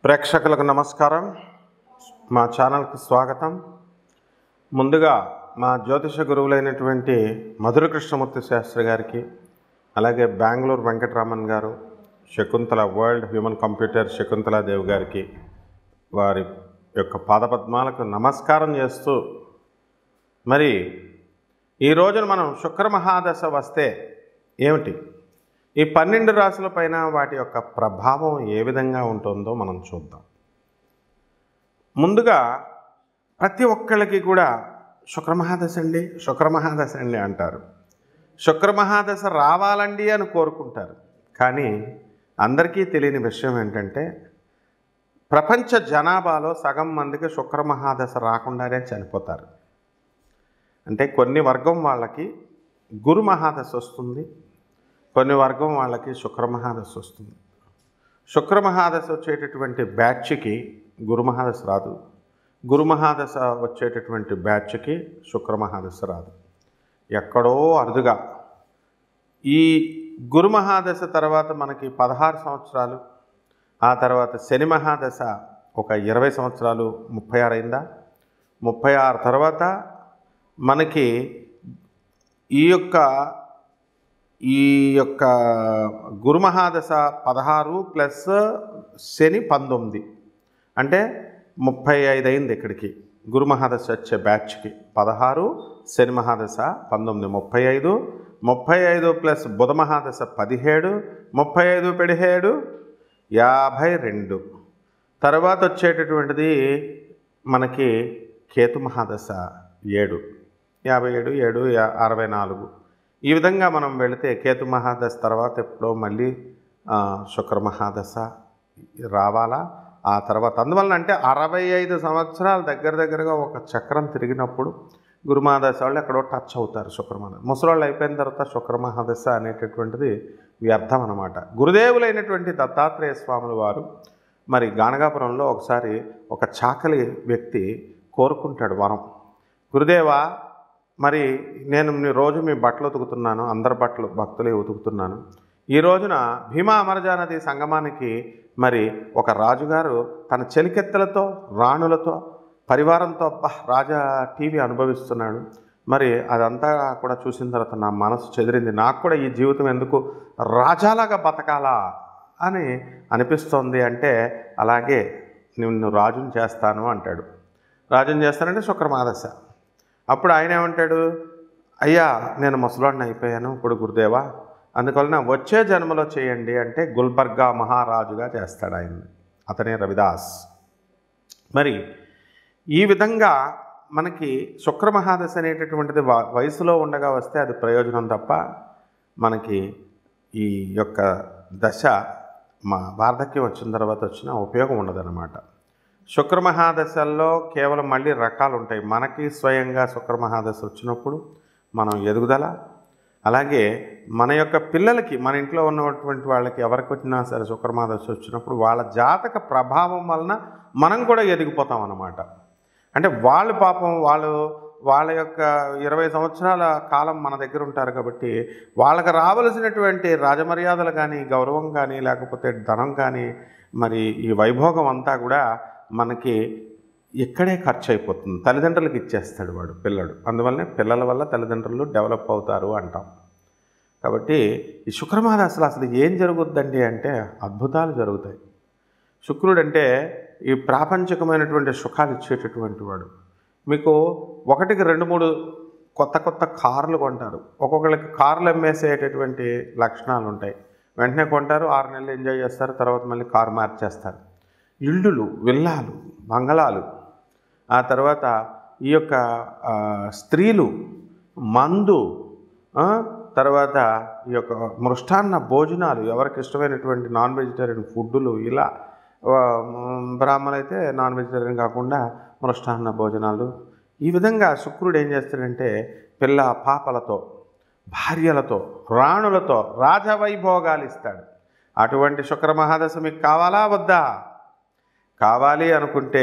ప్రేక్షకులకు నమస్కారం. మా ఛానల్కి స్వాగతం. ముందుగా మా జ్యోతిష గురువులైనటువంటి మధుర కృష్ణమూర్తి శాస్త్రి గారికి, అలాగే బెంగళూరు వెంకటరామన్ గారు, Shakuntala world human computer Shakuntala Devi గారికి వారి యొక్క పాదపద్మాలకు నమస్కారం చేస్తూ, మరి ఈ రోజున మనం శుక్ర మహాదశ వస్తే ఏమిటి, ఈ 12 రాశుల పైన వాటి యొక్క ప్రభావం ఏ విధంగా ఉంటుందో మనం చూద్దాం. ముందుగా ప్రతి ఒక్కళ్ళకి కూడా శుక్రమహాదశ అండి అంటారు. శుక్రమహాదశ రావాలండి అని కోరుకుంటారు. కానీ అందరికీ తెలియని విషయం ఏంటంటే, ప్రపంచ జనాభాలో సగం మందికి శుక్రమహాదశ రాకుండానే చనిపోతారు. అంటే కొన్ని వర్గం వాళ్ళకి గురు మహాదశ వస్తుంది, కొన్ని వర్గం వాళ్ళకి శుక్రమహాదశ వస్తుంది. శుక్రమహాదశ వచ్చేటటువంటి బ్యాచ్కి గురుమహాదశ రాదు, గురుమహాదశ వచ్చేటటువంటి బ్యాచ్కి శుక్రమహాదశ రాదు. ఎక్కడో అరుదుగా ఈ గురుమహాదశ తర్వాత మనకి 16 సంవత్సరాలు, ఆ తర్వాత శని మహాదశ ఒక 20 సంవత్సరాలు, 36 అయిందా, 36 తర్వాత మనకి ఈ యొక్క గురుమహాదశ 16 ప్లస్ శని 19 అంటే 35 అయింది. ఇక్కడికి గురుమహాదశ వచ్చే బ్యాచ్కి 16, శని మహాదశ 19, 35, 35 ప్లస్ బుధ మహాదశ 17, 35 17 52. తర్వాత వచ్చేటటువంటిది మనకి కేతు మహాదశ 7, 57, 7, 64. ఈ విధంగా మనం వెళితే కేతు మహాదశ తర్వాత ఎప్పుడో మళ్ళీ శుక్ర మహాదశ రావాలా. ఆ తర్వాత అందువలన అంటే 65 సంవత్సరాలు దగ్గరగా ఒక చక్రం తిరిగినప్పుడు గురుమహాదశ వాళ్ళు ఎక్కడో టచ్ అవుతారు. శుక్రమహాదశ ముసలోళ్ళు అయిపోయిన తర్వాత శుక్రమహాదశ అనేటటువంటిది వ్యర్థం అన్నమాట. గురుదేవులైనటువంటి దత్తాత్రేయ స్వాముల వారు మరి గాణగాపురంలో ఒకసారి ఒక చాకలి వ్యక్తి కోరుకుంటాడు వరం, గురుదేవా మరి నేను రోజు మీ బట్టలు ఉతుకుతున్నాను, అందరి బట్టలు భక్తులే ఉతుకుతున్నాను. ఈ రోజున భీమా అమరజా నది సంగమానికి మరి ఒక రాజుగారు తన చెలికెత్తలతో రాణులతో పరివారంతో రాజా టీవీ అనుభవిస్తున్నాడు. మరి అదంతా కూడా చూసిన తర్వాత నా మనసు చెదిరింది, నాకు కూడా ఈ జీవితం ఎందుకు రాజాలాగా బతకాలా అని అనిపిస్తోంది. అంటే అలాగే నిన్ను రాజుని చేస్తాను అంటాడు. రాజుని చేస్తానంటే శుక్రమహాదశ. అప్పుడు ఆయన ఏమంటాడు, అయ్యా నేను ముసలాడిని అయిపోయాను ఇప్పుడు గురుదేవా, అందువలన వచ్చే జన్మలో చేయండి అంటే గుల్బర్గా మహారాజుగా చేస్తాడు ఆయన్ని. అతనే రవిదాస్. మరి ఈ విధంగా మనకి శుక్రమహాదశ అనేటటువంటిది వయసులో ఉండగా వస్తే అది ప్రయోజనం తప్ప మనకి ఈ యొక్క దశ వార్ధక్యం వచ్చిన తర్వాత వచ్చిన ఉపయోగం ఉండదన్నమాట. శుక్రమహాదశల్లో కేవలం మళ్ళీ రకాలు ఉంటాయి. మనకి స్వయంగా శుక్రమహాదశ వచ్చినప్పుడు మనం ఎదుగుదల, అలాగే మన యొక్క పిల్లలకి, మన ఇంట్లో ఉన్నటువంటి వాళ్ళకి ఎవరికి వచ్చినా సరే శుక్రమహాదశ వచ్చినప్పుడు వాళ్ళ జాతక ప్రభావం వలన మనం కూడా ఎదిగిపోతాం అన్నమాట. అంటే వాళ్ళు పాపం వాళ్ళ యొక్క 20 సంవత్సరాల కాలం మన దగ్గర ఉంటారు కాబట్టి వాళ్ళకి రావలసినటువంటి రాజమర్యాదలు కానీ, గౌరవం కానీ, లేకపోతే ధనం కానీ, మరి ఈ వైభోగం అంతా కూడా మనకి ఇక్కడే ఖర్చు అయిపోతుంది. తల్లిదండ్రులకు ఇచ్చేస్తాడు వాడు పిల్లడు. అందువల్లనే పిల్లల వల్ల తల్లిదండ్రులు డెవలప్ అవుతారు అంటాం. కాబట్టి ఈ శుక్రమహాదశలో అసలు ఏం జరుగుద్దండి అంటే అద్భుతాలు జరుగుతాయి. శుక్రుడు అంటే ఈ ప్రాపంచికమైనటువంటి సుఖాలు ఇచ్చేటటువంటి వాడు. మీకు 1కి 2-3 కొత్త కార్లు కొంటారు. ఒక్కొక్కరికి కార్లు అమ్మేసేటటువంటి లక్షణాలు ఉంటాయి. వెంటనే కొంటారు, 6 నెలలు ఎంజాయ్ చేస్తారు, తర్వాత మళ్ళీ కారు మార్చేస్తారు. ఇల్లులు, విల్లాలు, బంగళాలు, ఆ తర్వాత ఈ యొక్క స్త్రీలు, మందు, తర్వాత ఈ యొక్క మృష్టాన్న భోజనాలు, ఎవరికి ఇష్టమైనటువంటి నాన్ వెజిటేరియన్ ఫుడ్డులు, ఇలా బ్రాహ్మణులు అయితే నాన్ వెజిటేరియన్ కాకుండా మృష్టాన్న భోజనాలు. ఈ విధంగా శుక్రుడు ఏం చేస్తాడంటే పిల్ల పాపలతో, భార్యలతో, రాణులతో రాజవైభోగాలు ఇస్తాడు. అటువంటి శుక్రమహాదశ మీకు కావాలా వద్దా? కావాలి అనుకుంటే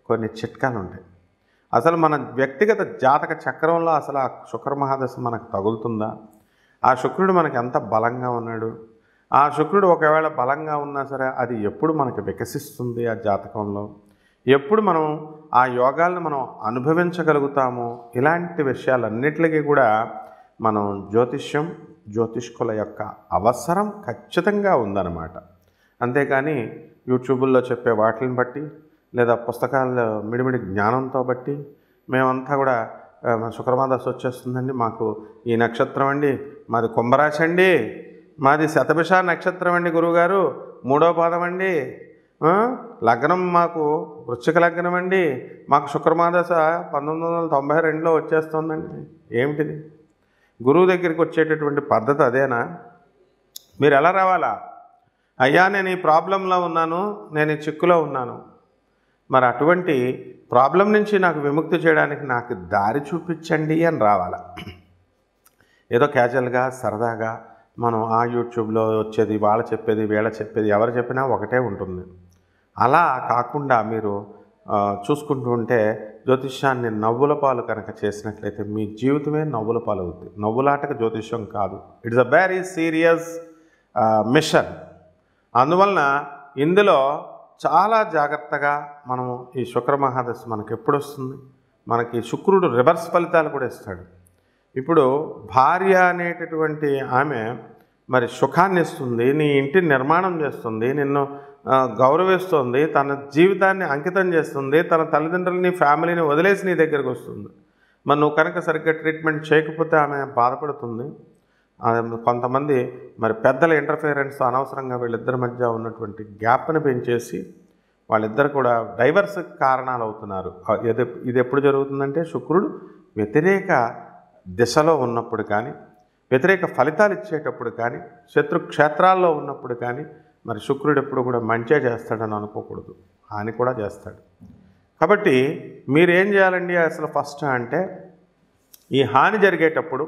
కొన్ని చిట్కాలు ఉంటాయి. అసలు మన వ్యక్తిగత జాతక చక్రంలో అసలు ఆ శుక్రమహాదశ మనకు తగులుతుందా? ఆ శుక్రుడు మనకు ఎంత బలంగా ఉన్నాడు? ఆ శుక్రుడు ఒకవేళ బలంగా ఉన్నా సరే అది ఎప్పుడు మనకి వికసిస్తుంది ఆ జాతకంలో, ఎప్పుడు మనం ఆ యోగాలను మనం అనుభవించగలుగుతామో, ఇలాంటి విషయాలన్నిటికీ కూడా మనం జ్యోతిష్కుల యొక్క అవసరం ఖచ్చితంగా ఉందన్నమాట. అంతేకాని యూట్యూబుల్లో చెప్పే వాటిని బట్టి లేదా పుస్తకాల మిడిమిడి జ్ఞానంతో బట్టి మేమంతా కూడా శుక్రమాదశ వచ్చేస్తుందండి, మాకు ఈ నక్షత్రం అండి, మాది కుంభరాశి అండి, మాది శతభిష నక్షత్రం అండి గురువుగారు, 3వ పాదం అండి, లగ్నం మాకు వృశ్చిక లగ్నం అండి, మాకు శుక్రమాదశ 1992లో వచ్చేస్తుందండి. ఏమిటిది? గురువు దగ్గరికి వచ్చేటటువంటి పద్ధతి అదేనా? మీరు ఎలా రావాలా? అయ్యా నేను ఈ ప్రాబ్లంలో ఉన్నాను, నేను ఈ చిక్కులో ఉన్నాను, మరి అటువంటి ప్రాబ్లం నుంచి నాకు విముక్తి చేయడానికి నాకు దారి చూపించండి అని రావాలా. ఏదో క్యాజువల్గా సరదాగా మనం ఆ యూట్యూబ్లో వచ్చేది, వాళ్ళ చెప్పేది, వీళ్ళ చెప్పేది, ఎవరు చెప్పినా ఒకటే ఉంటుంది. అలా కాకుండా మీరు చూసుకుంటూ ఉంటే జ్యోతిష్యాన్ని నవ్వుల పాలు కనుక చేసినట్లయితే మీ జీవితమే నవ్వుల పాలు అవుతుంది. నవ్వులాటకు జ్యోతిష్యం కాదు, it's a very serious mission. అందువలన ఇందులో చాలా జాగ్రత్తగా మనము ఈ శుక్ర మహాదశ మనకి ఎప్పుడు వస్తుంది, మనకి శుక్రుడు రివర్స్ ఫలితాలు కూడా ఇస్తాడు. ఇప్పుడు భార్య అనేటటువంటి ఆమె మరి సుఖాన్ని ఇస్తుంది, నీ ఇంటిని నిర్మాణం చేస్తుంది, నిన్ను గౌరవిస్తుంది, తన జీవితాన్ని అంకితం చేస్తుంది, తన తల్లిదండ్రులని ఫ్యామిలీని వదిలేసి నీ దగ్గరికి వస్తుంది. మరి నువ్వు కనుక సరిగ్గా ట్రీట్మెంట్ చేయకపోతే ఆమె బాధపడుతుంది. కొంతమంది మరి పెద్దల ఇంటర్ఫియరెన్స్ అనవసరంగా వీళ్ళిద్దరి మధ్య ఉన్నటువంటి గ్యాప్ని పెంచేసి వాళ్ళిద్దరు కూడా డైవర్స్ కారణాలు అవుతున్నారు. ఇది ఎప్పుడు జరుగుతుందంటే శుక్రుడు వ్యతిరేక దిశలో ఉన్నప్పుడు కానీ, వ్యతిరేక ఫలితాలు ఇచ్చేటప్పుడు కానీ, శత్రు క్షేత్రాల్లో ఉన్నప్పుడు కానీ మరి శుక్రుడు ఎప్పుడు కూడా మంచే చేస్తాడని అనుకోకూడదు, హాని కూడా చేస్తాడు. కాబట్టి మీరేం చేయాలండి అసలు ఫస్ట్ అంటే, ఈ హాని జరిగేటప్పుడు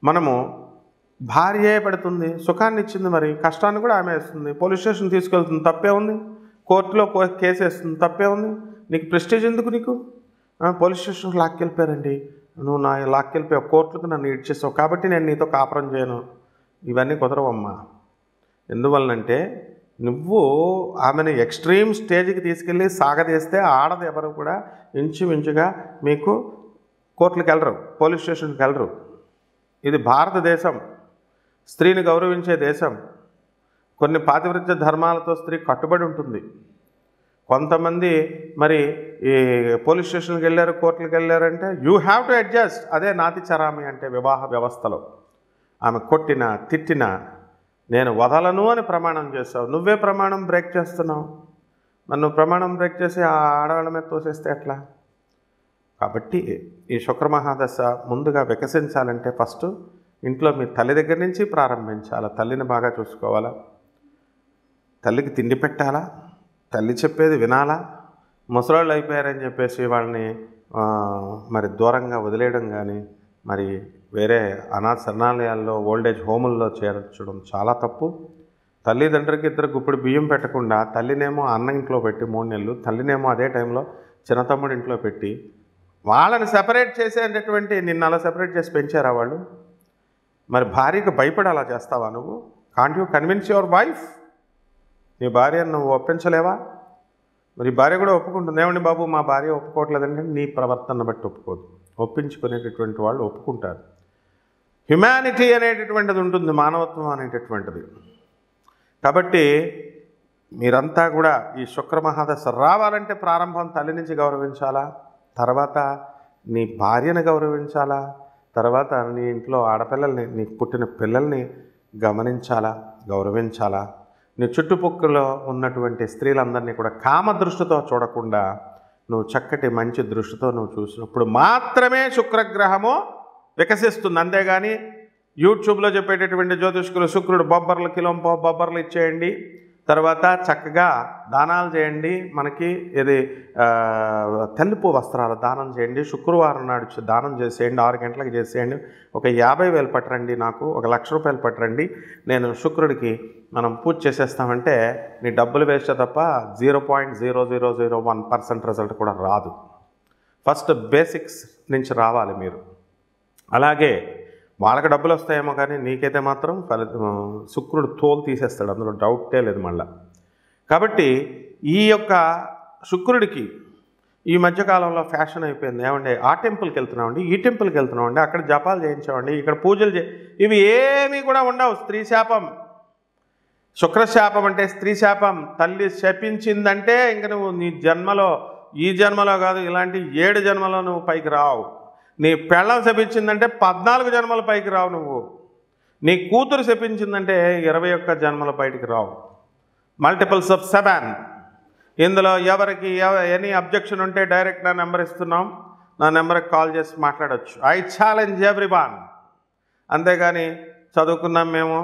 మనము భార్యే పెడుతుంది, సుఖాన్ని ఇచ్చింది, మరి కష్టాన్ని కూడా ఆమె వేస్తుంది, పోలీస్ స్టేషన్ తీసుకెళ్తుంది, తప్పే ఉంది, కోర్టులో కేసు వేస్తుంది, తప్పే ఉంది, నీకు ప్రెస్టేజ్ ఎందుకు, నీకు పోలీస్ స్టేషన్కి లాక్కెళ్ళిపోయారండి, నువ్వు నా లాక్కెళ్ళిపోయావు, కోర్టులకు నన్ను ఇడ్చేసావు కాబట్టి నేను నీతో కాపురం చేయను, ఇవన్నీ కుదరవమ్మా. ఎందువలనంటే నువ్వు ఆమెను ఎక్స్ట్రీమ్ స్టేజ్కి తీసుకెళ్ళి సాగదీస్తే ఆడది ఎవరు కూడా ఇంచుమించుగా మీకు కోర్టులకు వెళ్ళరు, పోలీస్ స్టేషన్కి వెళ్ళరు. ఇది భారతదేశం, స్త్రీని గౌరవించే దేశం. కొన్ని పాతివ్రత్య ధర్మాలతో స్త్రీ కట్టుబడి ఉంటుంది. కొంతమంది మరి ఈ పోలీస్ స్టేషన్కి వెళ్ళారు, కోర్టులకు వెళ్ళారంటే యూ హ్యావ్ టు అడ్జస్ట్. అదే నాతి చరామి అంటే వివాహ వ్యవస్థలో. ఆమె కొట్టినా తిట్టినా నేను వదలను అని ప్రమాణం చేస్తావు, నువ్వే ప్రమాణం బ్రేక్ చేస్తున్నావు. మరి నువ్వు ప్రమాణం బ్రేక్ చేసి ఆ ఆడవాళ్ళ మీద తోసేస్తే ఎట్లా? కాబట్టి ఈ శుక్రమహాదశ ముందుగా వికసించాలంటే ఫస్ట్ ఇంట్లో మీ తల్లి దగ్గర నుంచి ప్రారంభించాలా. తల్లిని బాగా చూసుకోవాలా, తల్లికి తిండి పెట్టాలా, తల్లి చెప్పేది వినాలా. ముసలాళ్ళు అయిపోయారని చెప్పేసి వాళ్ళని మరి దూరంగా వదిలేయడం కానీ, మరి వేరే అనాథ శరణాలయాల్లో ఓల్డేజ్ హోముల్లో చేర్చడం చాలా తప్పు. తల్లిదండ్రులకి ఇద్దరు గుప్పుడు బియ్యం పెట్టకుండా తల్లినేమో అన్న ఇంట్లో పెట్టి 3 నెలలు, తల్లినేమో అదే టైంలో చిన్నతమ్ముడి ఇంట్లో పెట్టి వాళ్ళని సెపరేట్ చేసేటటువంటి, నిన్ను అలా సెపరేట్ చేసి పెంచారా వాళ్ళు? మరి భార్యకు భయపడి అలా చేస్తావా నువ్వు? Can't you convince your wife? నీ భార్యను నువ్వు ఒప్పించలేవా? మరి భార్య కూడా ఒప్పుకుంటుంది, ఏమండి బాబు మా భార్య ఒప్పుకోవట్లేదంటే నీ ప్రవర్తన బట్టి ఒప్పుకోదు. ఒప్పించుకునేటటువంటి వాళ్ళు ఒప్పుకుంటారు. హ్యుమానిటీ అనేటటువంటిది ఉంటుంది, మానవత్వం అనేటటువంటిది. కాబట్టి మీరంతా కూడా ఈ శుక్రమహాదశ రావాలంటే ప్రారంభం తల్లి నుంచి గౌరవించాలా, తర్వాత నీ భార్యను గౌరవించాలా, తర్వాత నీ ఇంట్లో ఆడపిల్లల్ని, నీకు పుట్టిన పిల్లల్ని గమనించాలా, గౌరవించాలా. నీ చుట్టుపక్కల ఉన్నటువంటి స్త్రీలందరినీ కూడా కామ దృష్టితో చూడకుండా నువ్వు చక్కటి మంచి దృష్టితో నువ్వు చూసినప్పుడు మాత్రమే శుక్రగ్రహము వికసిస్తుంది. అంతేగాని యూట్యూబ్లో చెప్పేటటువంటి జ్యోతిష్కులు శుక్రుడు బొబ్బర్లు కిలోంపో బొబ్బర్లు ఇచ్చేయండి, తర్వాత చక్కగా దానాలు చేయండి, మనకి ఇది తెలుపు వస్త్రాలు దానం చేయండి, శుక్రవారం నాడు దానం చేసేయండి, 6 గంటలకు చేసేయండి, ఒక 50,000 పట్టరండి, నాకు 1,00,000 రూపాయలు పట్టరండి, నేను శుక్రుడికి మనం పూజ చేసేస్తామంటే నీ డబ్బులు వేస్ట్ తప్ప 0.0001% రిజల్ట్ కూడా రాదు. ఫస్ట్ బేసిక్స్ నుంచి రావాలి మీరు. అలాగే వాళ్ళకి డబ్బులు వస్తాయేమో కానీ నీకైతే మాత్రం శుక్రుడు తోలు తీసేస్తాడు, అందులో డౌటే లేదు మళ్ళా. కాబట్టి ఈ యొక్క శుక్రుడికి ఈ మధ్యకాలంలో ఫ్యాషన్ అయిపోయింది. ఏమండి ఆ టెంపుల్కి వెళ్తున్నామండి, ఈ టెంపుల్కి వెళ్తున్నామండి, అక్కడ జపాలు చేయించామండి, ఇక్కడ పూజలు ఇవి ఏమీ కూడా ఉండవు. స్త్రీ శాపం, శుక్రశాపం అంటే స్త్రీ శాపం. తల్లి శపించిందంటే ఇంక నువ్వు నీ జన్మలో, ఈ జన్మలో కాదు ఇలాంటి 7 జన్మలో నువ్వు పైకి రావు. నీ పెళ్ళం శపించిందంటే 14 జన్మల పైకి రావు నువ్వు. నీ కూతురు శపించిందంటే 21 జన్మల బయటికి రావు. Multiples of 7. ఇందులో ఎవరికి ఎనీ అబ్జెక్షన్ ఉంటే డైరెక్ట్ నా నెంబర్ ఇస్తున్నాం, నా నెంబర్కి కాల్ చేసి మాట్లాడచ్చు. I challenge everyone. అంతేగాని చదువుకున్నాం మేము,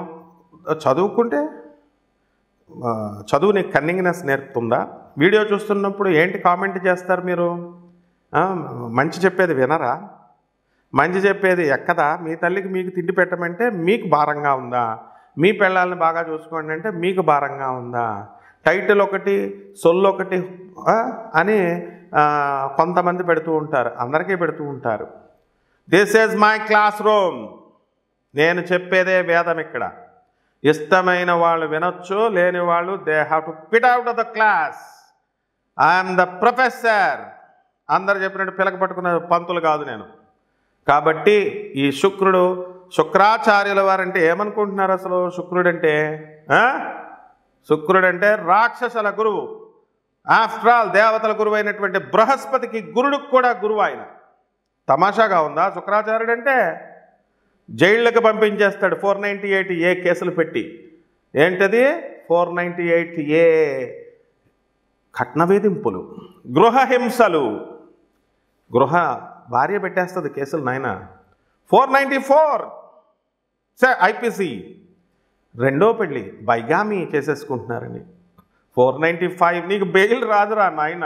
చదువుకుంటే చదువు నీకు కన్నింగ్నెస్ నేర్పుతుందా? వీడియో చూస్తున్నప్పుడు ఏంటి కామెంట్ చేస్తారు మీరు? మంచి చెప్పేది వినరా? మంచి చెప్పేది ఎక్కదా? మీ తల్లికి మీకు తిండి పెట్టమంటే మీకు భారంగా ఉందా? మీ పిల్లల్ని బాగా చూసుకోండి అంటే మీకు భారంగా ఉందా? టైటిల్ ఒకటి, సొల్లు ఒకటి అని కొంతమంది పెడుతూ ఉంటారు, అందరికీ పెడుతూ ఉంటారు. This is my class room, నేను చెప్పేదే వేదం. ఇక్కడ ఇష్టమైన వాళ్ళు వినొచ్చు, లేని వాళ్ళు they have to pit out of the class. I'm the professor. అందరు చెప్పినట్టు పిలక పట్టుకున్న పంతులు కాదు నేను. కాబట్టి ఈ శుక్రుడు, శుక్రాచార్యుల వారంటే ఏమనుకుంటున్నారు అసలు? శుక్రుడంటే రాక్షసుల గురువు. ఆఫ్టర్ ఆల్ దేవతల గురువు అయినటువంటి బృహస్పతికి గురుడికి కూడా గురువు ఆయన. తమాషాగా ఉందా? శుక్రాచార్యుడు అంటే జైళ్ళకి పంపించేస్తాడు 498A కేసులు పెట్టి. ఏంటది 498A? కట్న వేధింపులు, గృహహింసలు. భార్య పెట్టేస్తుంది కేసులు నాయన. 494 IPC, రెండో పెళ్ళి, బైగామి చేసేసుకుంటున్నారని. 495 నీకు బెయిల్ రాదురా నాయన.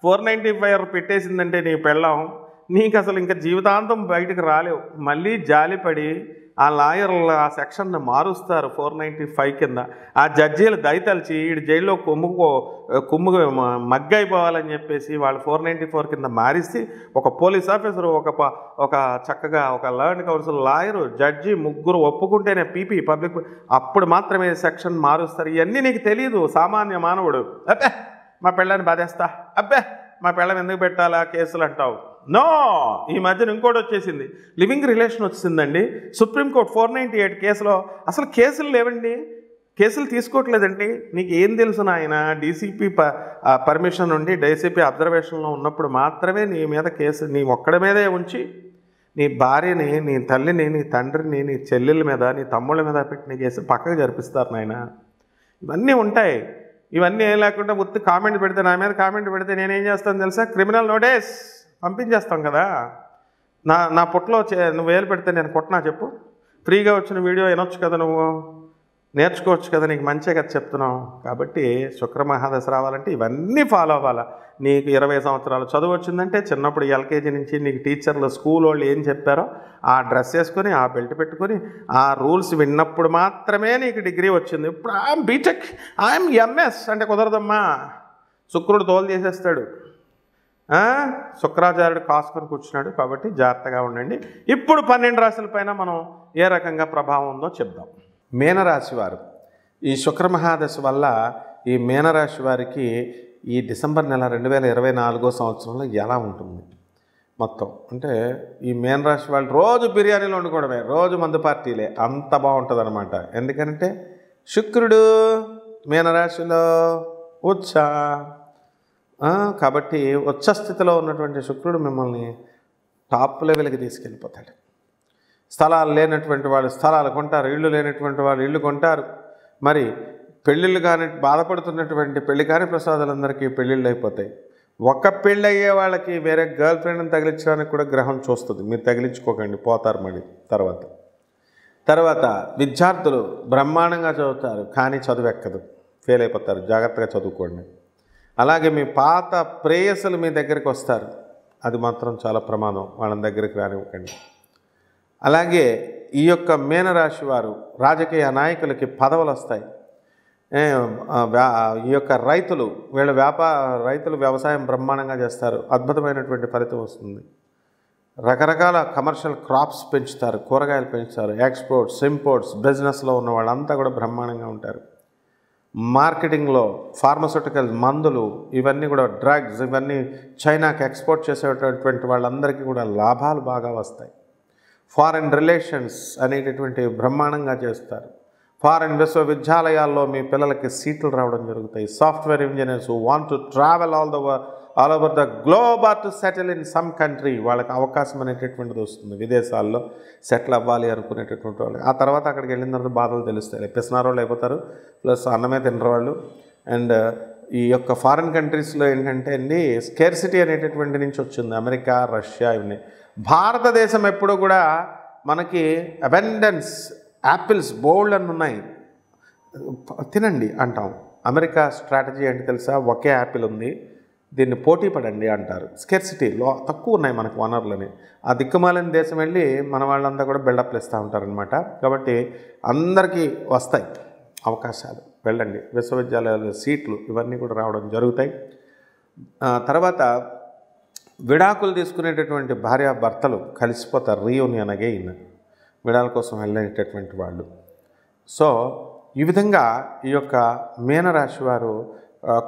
495 పెట్టేసిందంటే నీ పెళ్ళం, నీకు అసలు ఇంకా జీవితాంతం బయటకు రాలేవు. మళ్ళీ జాలిపడి ఆ లాయర్లు ఆ సెక్షన్ని మారుస్తారు 495 కింద. ఆ జడ్జీలు దయతలిచి వీడి జైల్లో కుమ్ము మగ్గైపోవాలని చెప్పేసి వాళ్ళు 494 కింద మారిస్తే ఒక పోలీస్ ఆఫీసరు, ఒక చక్కగా ఒక ల్యాండ్ కౌన్సిల్ లాయరు, జడ్జి ముగ్గురు ఒప్పుకుంటేనే పబ్లిక్ అప్పుడు మాత్రమే సెక్షన్ మారుస్తారు. ఇవన్నీ నీకు తెలియదు సామాన్య మానవుడు. అబ్బే మా పెళ్ళని బాధేస్తా, అబ్బే మా పెళ్ళం ఎందుకు పెట్టాలా కేసులు అంటావు. నో, ఈ మధ్యన ఇంకోటి వచ్చేసింది, లివింగ్ రిలేషన్ వచ్చిందండి. సుప్రీంకోర్టు 498 కేసులో అసలు కేసులు లేవండి, కేసులు తీసుకోవట్లేదండి. నీకు ఏం తెలుసు నాయన? డీసీపీ పర్మిషన్ ఉండి డీసీపీ అబ్జర్వేషన్లో ఉన్నప్పుడు మాత్రమే నీ మీద కేసు, నీ ఒక్కడి మీదే ఉంచి నీ భార్యని, నీ తల్లిని, నీ తండ్రిని, నీ చెల్లెల మీద, నీ తమ్ముళ్ళ మీద పెట్టిన కేసు పక్కకు జరిపిస్తారు నాయన. ఇవన్నీ ఉంటాయి. ఇవన్నీ ఏం లేకుండా ఉత్తి కామెంట్ పెడితే, నా మీద కామెంట్ పెడితే నేనేం చేస్తాను తెలుసా? క్రిమినల్ నోటీస్ పంపించేస్తాం కదా. నా పుట్టలో నువ్వు వేలు పెడితే నేను కొట్టనా చెప్పు? ఫ్రీగా వచ్చిన వీడియో వినొచ్చు కదా, నువ్వు నేర్చుకోవచ్చు కదా, నీకు మంచిగా కదా చెప్తున్నావు. కాబట్టి శుక్రమహాదశ రావాలంటే ఇవన్నీ ఫాలో అవ్వాలా. నీకు 20 సంవత్సరాలు చదువు వచ్చిందంటే చిన్నప్పుడు ఎల్కేజీ నుంచి నీకు టీచర్లు, స్కూల్ వాళ్ళు ఏం చెప్పారో ఆ డ్రెస్ వేసుకొని, ఆ బెల్ట్ పెట్టుకొని, ఆ రూల్స్ విన్నప్పుడు మాత్రమే నీకు డిగ్రీ వచ్చింది. ఇప్పుడు ఐఎమ్ బీటెక్, ఐఎమ్ ఎంఎస్ అంటే కుదరదమ్మా. శుక్రుడు తోలు చేసేస్తాడు. శుక్రాచార్యుడు కాసుకొని కూర్చున్నాడు. కాబట్టి జాగ్రత్తగా ఉండండి. ఇప్పుడు 12 రాశుల పైన మనం ఏ రకంగా ప్రభావం ఉందో చెప్దాం. మీనరాశి వారు, ఈ శుక్రమహాదశ వల్ల ఈ మీనరాశి వారికి ఈ డిసెంబర్ నెల 2024 సంవత్సరంలో ఎలా ఉంటుంది మొత్తం అంటే, ఈ మీనరాశి వాళ్ళు రోజు బిర్యానీలు వండుకోవడమే, రోజు మందు పార్టీలే, అంత బాగుంటుంది అనమాట. ఎందుకంటే శుక్రుడు మీనరాశిలో ఉచ్చ. కాబట్టి ఉచ్చస్థితిలో ఉన్నటువంటి శుక్రుడు మిమ్మల్ని టాప్ లెవెల్కి తీసుకెళ్ళిపోతాడు. స్థలాలు లేనటువంటి వాళ్ళు స్థలాలు కొంటారు, ఇళ్ళు లేనటువంటి వాళ్ళు ఇళ్ళు కొంటారు. మరి పెళ్ళిళ్ళు కానీ బాధపడుతున్నటువంటి పెళ్లి కాని ప్రసాదాలందరికీ పెళ్ళిళ్ళు అయిపోతాయి. ఒక పెళ్ళి అయ్యే వాళ్ళకి వేరే గర్ల్ ఫ్రెండ్ని తగిలించడానికి కూడా గ్రహం చూస్తుంది. మీరు తగిలించుకోకండి, పోతారు మళ్ళీ తర్వాత విద్యార్థులు బ్రహ్మాండంగా చదువుతారు, కానీ చదువు ఎక్కదు, ఫెయిల్ అయిపోతారు. జాగ్రత్తగా చదువుకోండి. అలాగే మీ పాత ప్రేయసులు మీ దగ్గరికి వస్తారు, అది మాత్రం చాలా ప్రమాదం, వాళ్ళ దగ్గరికి రానివ్వకండి. అలాగే ఈ యొక్క మీనరాశి వారు రాజకీయ నాయకులకి పదవులు వస్తాయి. ఈ యొక్క రైతులు రైతులు వ్యవసాయం బ్రహ్మాండంగా చేస్తారు, అద్భుతమైనటువంటి ఫలితం వస్తుంది. రకరకాల కమర్షియల్ క్రాప్స్ పెంచుతారు, కూరగాయలు పెంచుతారు, ఎక్స్పోర్ట్స్ ఇంపోర్ట్స్ బిజినెస్లో ఉన్న వాళ్ళంతా కూడా బ్రహ్మాండంగా ఉంటారు. మార్కెటింగ్లో ఫార్మస్యూటికల్ మందులు, ఇవన్నీ కూడా డ్రగ్స్, ఇవన్నీ చైనాకి ఎక్స్పోర్ట్ చేసేటటువంటి వాళ్ళందరికీ కూడా లాభాలు బాగా వస్తాయి. ఫారెన్ రిలేషన్స్ అనేటటువంటి బ్రహ్మాండంగా చేస్తారు. ఫారెన్ విశ్వవిద్యాలయాల్లో మీ పిల్లలకి సీట్లు రావడం జరుగుతాయి. Software engineers who want to travel all over the globe or to settle in some country, వాళ్ళకి అవకాశం అనేటటువంటిది వస్తుంది. విదేశాల్లో సెటిల్ అవ్వాలి అనుకునేటటువంటి వాళ్ళు ఆ తర్వాత అక్కడికి వెళ్ళిన తర్వాత బాధలు తెలుస్తాయి. పిసినారు వాళ్ళు అయిపోతారు, ప్లస్ అన్నమే తినరు వాళ్ళు. అండ్ ఈ యొక్క ఫారిన్ కంట్రీస్లో ఏంటంటే అండి స్కేర్సిటీ అనేటటువంటి నుంచి వచ్చింది. అమెరికా, రష్యా ఇవన్నీ. భారతదేశం ఎప్పుడు కూడా మనకి అబెండెన్స్, యాపిల్స్ బోల్డ్ అని ఉన్నాయి, తినండి అంటాం. అమెరికా స్ట్రాటజీ ఏంటి తెలుసా? ఒకే యాపిల్ ఉంది, దీన్ని పోటీ పడండి అంటారు. స్కేర్సిటీలో తక్కువ ఉన్నాయి మనకు వనరులని. ఆ దిక్కుమాలిన దేశం వెళ్ళి మన వాళ్ళంతా కూడా బిల్డప్లు ఇస్తూ ఉంటారనమాట. కాబట్టి అందరికీ వస్తాయి అవకాశాలు, వెళ్ళండి. విశ్వవిద్యాలయాల సీట్లు ఇవన్నీ కూడా రావడం జరుగుతాయి. తర్వాత విడాకులు తీసుకునేటటువంటి భార్యాభర్తలు కలిసిపోతారు, రీయూనియన్ అగైన్, విడాకుల కోసం వెళ్ళేటటువంటి వాళ్ళు. సో ఈ విధంగా ఈ యొక్క మీనరాశి వారు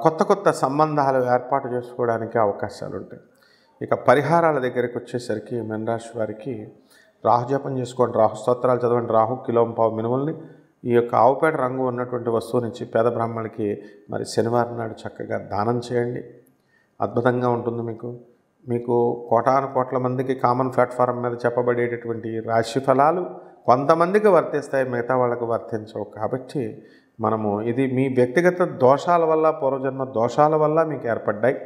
కొత్త కొత్త సంబంధాలు ఏర్పాటు చేసుకోవడానికి అవకాశాలు ఉంటాయి. ఇక పరిహారాల దగ్గరికి వచ్చేసరికి మీనరాశి వారికి రాహుజపం చేసుకోండి, రాహు స్తోత్రాలు చదవండి, రాహు కిలోంపావు మినుముల్ని ఈ యొక్క ఆవుపేట రంగు ఉన్నటువంటి వస్తువునిచ్చి పేద బ్రాహ్మణులకి మరి శనివారం నాడు చక్కగా దానం చేయండి. అద్భుతంగా ఉంటుంది. మీకు కోటాను కోట్ల మందికి కామన్ ప్లాట్ఫారం మీద చెప్పబడేటటువంటి రాశి ఫలాలు కొంతమందికి వర్తిస్తాయి, మిగతా వాళ్ళకు వర్తించవు. కాబట్టి మనము ఇది మీ వ్యక్తిగత దోషాల వల్ల, పూర్వజన్మ దోషాల వల్ల మీకు ఏర్పడ్డాయి.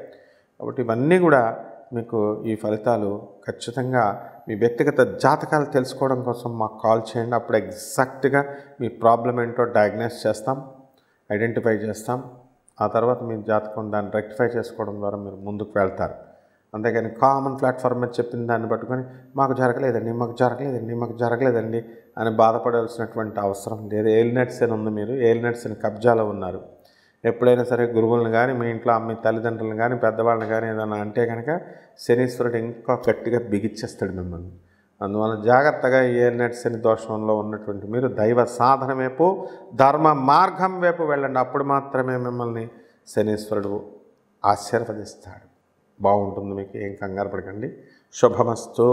కాబట్టి ఇవన్నీ కూడా మీకు ఈ ఫలితాలు ఖచ్చితంగా మీ వ్యక్తిగత జాతకాలు తెలుసుకోవడం కోసం మాకు కాల్ చేయండి. అప్పుడు ఎగ్జాక్ట్గా మీ ప్రాబ్లం ఏంటో డయాగ్నోస్ చేస్తాం, ఐడెంటిఫై చేస్తాం. ఆ తర్వాత మీ జాతకం దాన్ని రెక్టిఫై చేసుకోవడం ద్వారా మీరు ముందుకు వెళ్తారు. అంతేగాని కామన్ ప్లాట్ఫామ్ మీద చెప్పిన దాన్ని పట్టుకొని మాకు జరగలేదండి అని బాధపడాల్సినటువంటి అవసరం లేదు. ఏలినట్స్ అని ఉంది, మీరు ఏలినట్స్ అని కబ్జాలో ఉన్నారు. ఎప్పుడైనా సరే గురువులను కానీ, మీ ఇంట్లో మీ తల్లిదండ్రులను కానీ, పెద్దవాళ్ళని కానీ ఏదైనా అంటే కనుక శనీశ్వరుడు ఇంకా గట్టిగా బిగిచ్చేస్తాడు మిమ్మల్ని. అందువల్ల జాగ్రత్తగా ఏలినట్స్ అని దోషంలో ఉన్నటువంటి మీరు దైవ సాధన వైపు, ధర్మ మార్గం వైపు వెళ్ళండి. అప్పుడు మాత్రమే మిమ్మల్ని శనీశ్వరుడు ఆశీర్వదిస్తాడు. బాగుంటుంది. మీకు ఏం కంగారు పడకండి. శుభమస్తు.